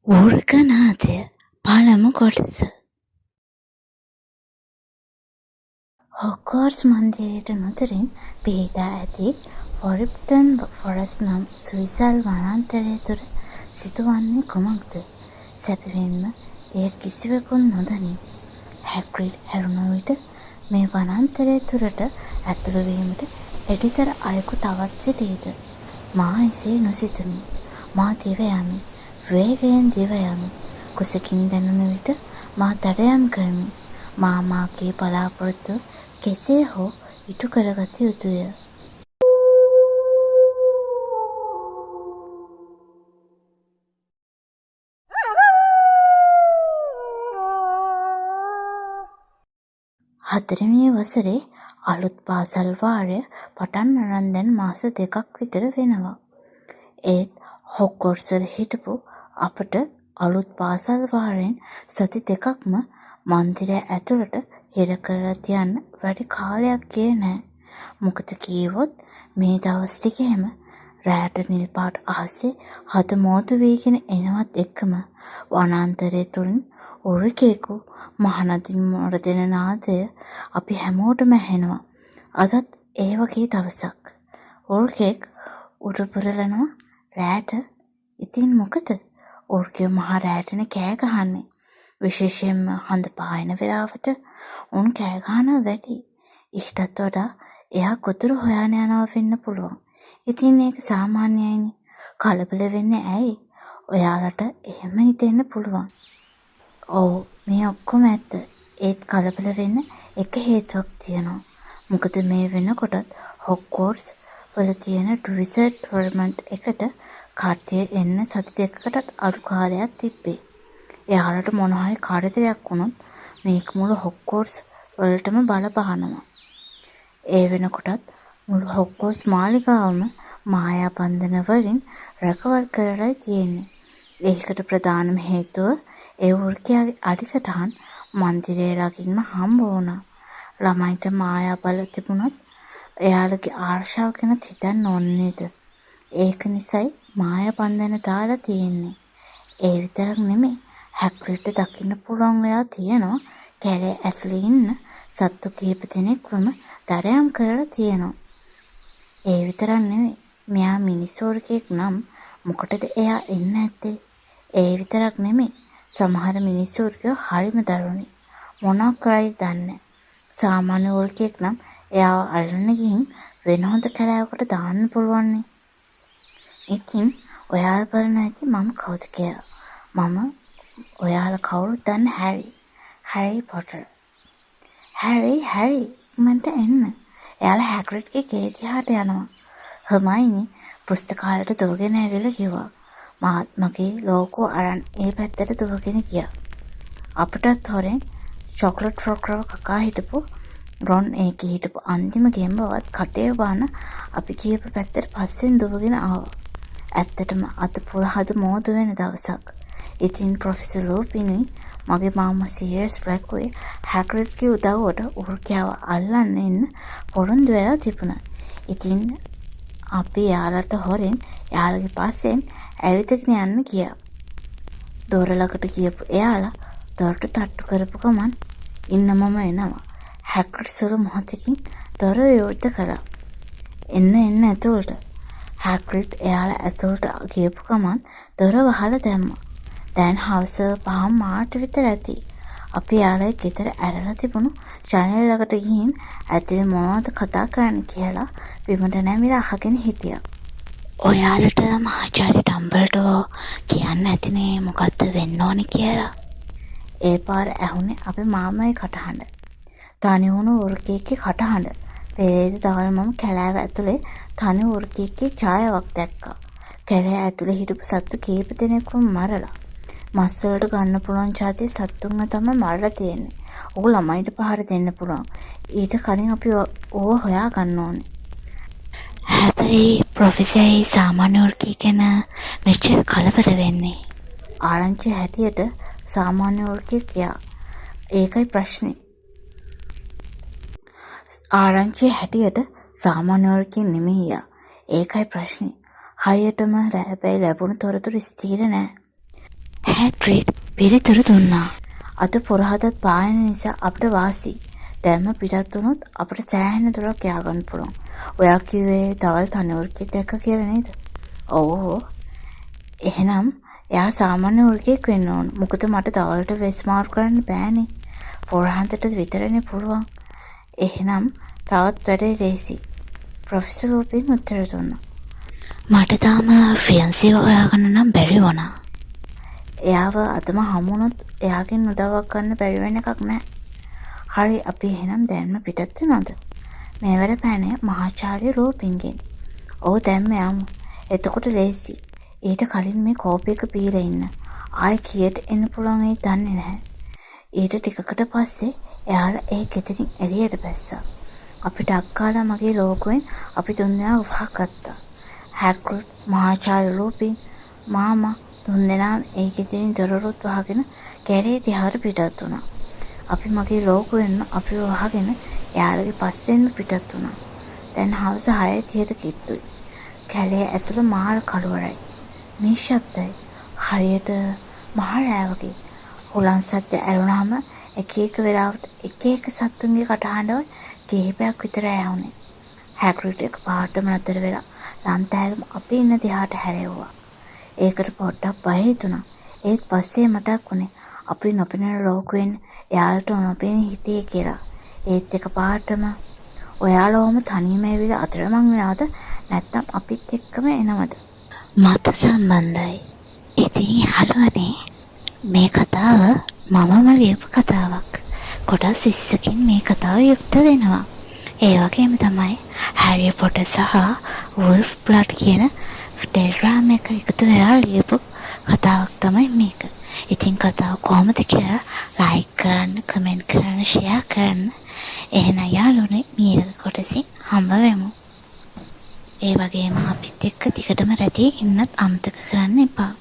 ඌර්ගනාදය පළමු කොටස. හොග්වාර්ට්ස් මන්දිරයට නුදුරින් පිහිටා ඇති ෆොරිප්ටන් ෆොරස්ට් නම් සුවිසල් වනාන්තරය තුළ සිදුවන්නේ කුමක්ද? සැබවින්ම එය කිසිවෙකුත් නොදනී. හැග්‍රිඩ් හැරුණු විට මේ වනාන්තරය තුළට ඇතුළු වීමට එඩිතර අයෙකු තවත් සිටීද? මා එසේ නොසිතමි. මා දිව යමි. වේගයෙන් දිව යමි. කුසකින් දැනුණු විට මා දඩයම් කරමි. මා මාගේ බලාපොරොත්තුව කෙසේ හෝ ඉටු කරගත යුතුය. හතරවෙනි වසරේ අලුත් පාසල් වාරය පටන් අරන් දැන් මාස 2ක් විතර වෙනවා. ඒත් හොග්වර්ට්ස් වල හිටපු අපට අලුත් පාසල් වාරයෙන් සති 2ක්ම මන්දිරය ඇතුළට හිර කරලා තියන්න වැඩි කාලයක් ගියේ නෑ. මොකද කීවොත් මේ දවස් ටිකේම රෑට නිල් පාට අහසේ හද මෝදු වීගෙන එනවත් එක්කම වනාන්තරය තුලින් උරුකෙකු මහනදින් මොරදෙන නාදය අපි හැමෝටම ඇහෙනවා. අදත් ඒ වගේ දවසක්. උරුකෙක් උඩු පුරලනවා රෑට. ඉතින් මොකද? උරුකෙ මහ රෑටනේ කෑ ගහන්නේ. විශේෂයෙන්ම හඳ පායන වෙලාවට උන් කෑ ගහනවා වැඩි. ඊටත් වඩා එයා ගොදුරු හොයාගෙන යනවා වෙන්න පුළුවන්. ඉතින් ඒක සාමාන්‍යයිනේ. කලබල වෙන්නේ ඇයි? ඔයාලට එහෙම හිතෙන්න පුළුවන්. ඔව් මේ ඔක්කොම ඇත්ත. ඒත් කලබල වෙන්න එක හේතුවක් තියෙනවා. මොකද මේ වෙනකොටත් හොග්වර්ට්ස් වල තියෙන රිසර්ච් ටෝර්නමන්ට් එකට කට්ටිය එන්න සති 2කටත් අඩු කාලයක් තිබ්බේ. එයාලට මොන හරි කාර්යයක් වුණොත් මේක මුළු හොග්වර්ට්ස් වලටම බලපානවා. ඒ වෙනකොටත් මුළු හොග්වර්ට්ස් මාලිගාවම මායා බන්ධන වලින් රැකවල් කරලා තියෙන්නේ. ඒකට ප්‍රධානම හේතුව ඒ වෘකයාගේ අඩිසටහන් මන්දිරය ළඟින්ම හම්බ වුණා. ළමයින්ට මායා බල තිබුණොත් එයාලගේ ආරක්ෂාව ගැන හිතන්න ඕනේ නේද? ඒක නිසායි මායා බන්ධන දාලා තියෙන්නේ. ඒ විතරක් නෙමෙයි හැග්‍රිඩ්ට දකින්න පුළුවන් වෙලා තියෙනවා කැලේ ඇතුලේ ඉන්න සත්තු කිහිප දෙනෙක්වම දඩයම් කරලා තියෙනවා. ඒ විතරක් නෙමෙයි මෙයා මිනිස්සුරකෙක් නම් මොකටද එයා එන්න ඇත්තේ? ඒ විතරක් නෙමෙයි සමහර මිනිස්සුරකෝ හරිම දරුණුයි. මොනවා කරයිද දන්නේ. සාමාන්‍ය වෘකෙක් නම් එයාව අල්ලන්න ගිහින් වෙන හොඳ කැලෑවකට දාන්න පුළුවන් නේ. ඉතින් ඔයාලා බලන ඇති මම කවුද කියලා. මම ඔයාලා කවුරුත් දන්න හැරි පොටර්. හැරි ඉක්මනට එන්න. එයාලා හැග්‍රිඩ්ගේ ගේ දිහාට යනවා. හර්මයිනි පුස්තකාලයට දුවගෙන ඇවිල්ලා කිව්වා. මාත් මගේ ලෝකෝ අරන් ඒ පැත්තට දුවගෙන ගියා. අපටත් හොරෙන් චොක්ලට් ෆ්‍රොක්රව කකා හිටපු රොන් ඒකේ හිටපු අන්තිම ගෙම්බවත් කටේ බාන අපි කියපු පැත්තට පස්සෙන් දුවගෙන ආවා. ඇත්තටම අද පුරහද මෝද වෙන දවසක්. ඉතින් ප්‍රොෆෙසර් ලූපිනි මගේ මාමා සීරියස් බ්ලැක්වේ හැග්‍රිඩ්ගේ උදව්වට උරුකයාව අල්ලන්න එන්න පොරොන්දු වෙලා තිබුණා. ඉතින් අපි යාලට හොරෙන් යාලගේ පස්සෙන් ඇවිදගෙන යන්න ගියා. දොර ළඟට ගියපු එයාලා දොරට තට්ටු කරපු ගමන් ඉන්න මම එනවා. හැග්‍රිඩ් සුළු මොහොතකින් දොර විවෘත කළා. එන්න ඇතුළට. හැග්‍රිඩ් එයාලා ඇතුළට ගියපු ගමන් දොර වහලා දැම්මා. දැන් හවස 5 මාට විතර ඇති. අපි යාළුවෙක් ගෙදර ඇරලා තිබුණු ජනේල ළඟට ගිහින් ඇතුලේ මොනවද කතා කරන්නේ කියලා බිමට නැමිලා අහගෙන හිටියා. ඔයාලට මහාචාර්ය ඩම්බල්ඩෝ කියන්න ඇතිනේ මොකද්ද වෙන්න ඕනේ කියලා. ඒ පාර ඇහුනේ අපේ මාමයි කටහඬ. තනි වුණු වෘකෙක්ගේ කටහඬ. පෙරේද දවල් මම කැලෑව ඇතුලේ තනි වෘකෙක්ගේ ඡායාවක් දැක්කා. කැලෑ ඇතුලේ හිටපු සත්තු කීප දෙනෙක්ම මරලා. මස් වලට ගන්න පුළුවන් જાති සත්තුන්ව තමයි මරලා තියෙන්නේ. ඕක ළමයිට පහර දෙන්න පුළුවන්. ඊට කලින් අපි ඕව හොයා ගන්න ඕනේ. හැබැයි ප්‍රොෆෙසර් සාමාන්‍ය වෘකී ගැන මෙච්චර කලබල වෙන්නේ. ආරංචි හැටියට සාමාන්‍ය වෘකී කියා. ඒකයි ප්‍රශ්නේ. ආරංචි හැටියට සාමාන්‍ය වෘකී නෙමෙයියා. ඒකයි ප්‍රශ්නේ. හරියටම හැබැයි ලැබුණු තොරතුරු ස්ථිර නෑ. හැග්‍රිඩ් පිළිතුරු දුන්නා. අද පොරහදත් පායන නිසා අපිට වාසි. දැන්ම පිටත් වුණොත් අපිට සෑහෙන දුරක් ය아가න්න පුළුවන්. ඔයා කිව්වේ තවල් තනි දැක්ක කියලා නේද? ඔව්. එහෙනම් එයා සාමාන්‍ය වෘකෙක් වෙන්න ඕන. මොකද මට දවල්ට වෙස් මාරු කරන්න බෑනේ. පොරහන්තට විතරනේ පුළුවන්. එහෙනම් තවත් වැඩේ ලේසි. ප්‍රොෆෙසර් රූපින් උත්තර දුන්නා. මට තාම ෆියන්සිව හොයාගන්න නම් බැරි වුණා. එයාව අදම හමුනොත් එයාගෙන් උදව්වක් ගන්න බැරි වෙන එකක් නෑ. හරි අපි එහෙනම් දැන්ම පිටත් වෙනවද? මේවර පැනේ මහාචාර්ය රූපින්ගෙන්. ඔව් දැන්ම යමු. එතකොට ලේසි. ඊට කලින් මේ කෝප් එක පීලා ඉන්න. ආයි කීයට එන්න පුළුවන් ඒ දන්නේ නැහැ. ඊට ටිකකට පස්සේ එයාලා ඒ ගෙදරින් එළියට බැස්සා. අපිට අක්කාලා මගේ ලෝකෙන් අපි තුන්දෙනා වහගත්තා. හැග්‍රිඩ්, මහාචාර්ය රූපින්, මාමා තුන්දෙනා ඒ ගෙදරින් දොරටුත් වහගෙන කැලේ දිහාට පිටත් වුණා. අපි මගේ ලෝකෙන් අපිව වහගෙන එයාලගේ පස්සෙන් පිටත් වුණා. දැන් හවස 6:30ට කිට්ටුයි. කැලේ ඇතුළ මාර කළුවරයි. මේ ශබ්දයි හරියට මහ රෑ වගේ. හුලං සද්ද ඇරුණාම එක එක වෙලාවට එක එක සත්තුන්ගේ කටහඬවල් කිහිපයක් විතර ඇහුනේ. හැග්‍රිඩ් එක පාටම නතර වෙලා ලන්තෑරුම අපි ඉන්න දිහාට හැරෙව්වා. ඒකට පොඩ්ඩක් බය හිතුණා. ඒත් පස්සේ මතක් වුණේ අපි නොපෙනෙන ලෝකෙන් එයාලට නොපෙනී හිටියේ කියලා. ඒත් එක පාටම ඔයාලවම තනියම ඇවිල්ලා අතරමං වෙනවද නැත්නම් අපිත් එක්කම එනවද? මත සම්බන්ධයි. ඉතින් හලුවනේ මේ කතාව මමම ලියපු කතාවක්. කොටස් 20කින් මේ කතාව යුක්ත වෙනවා. ඒ වගේම තමයි හැරි පොටර් සහ වුල්ෆ් බ්ලඩ් කියන ටෙලිග්‍රෑම් එක එකතු වෙලා ලියපු කතාවක් තමයි මේක. ඉතින් කතාව කොහොමද කියලා ලයික් කරන්න, කමෙන්ට් කරන්න, ෂෙයා කරන්න. එහෙනම් යාළුවනේ ඊළඟ කොටසින් හම්බ වෙමු. ඒ වගේම අපිත් එක්ක දිගටම රැඳී ඉන්නත් අමතක කරන්න එපා.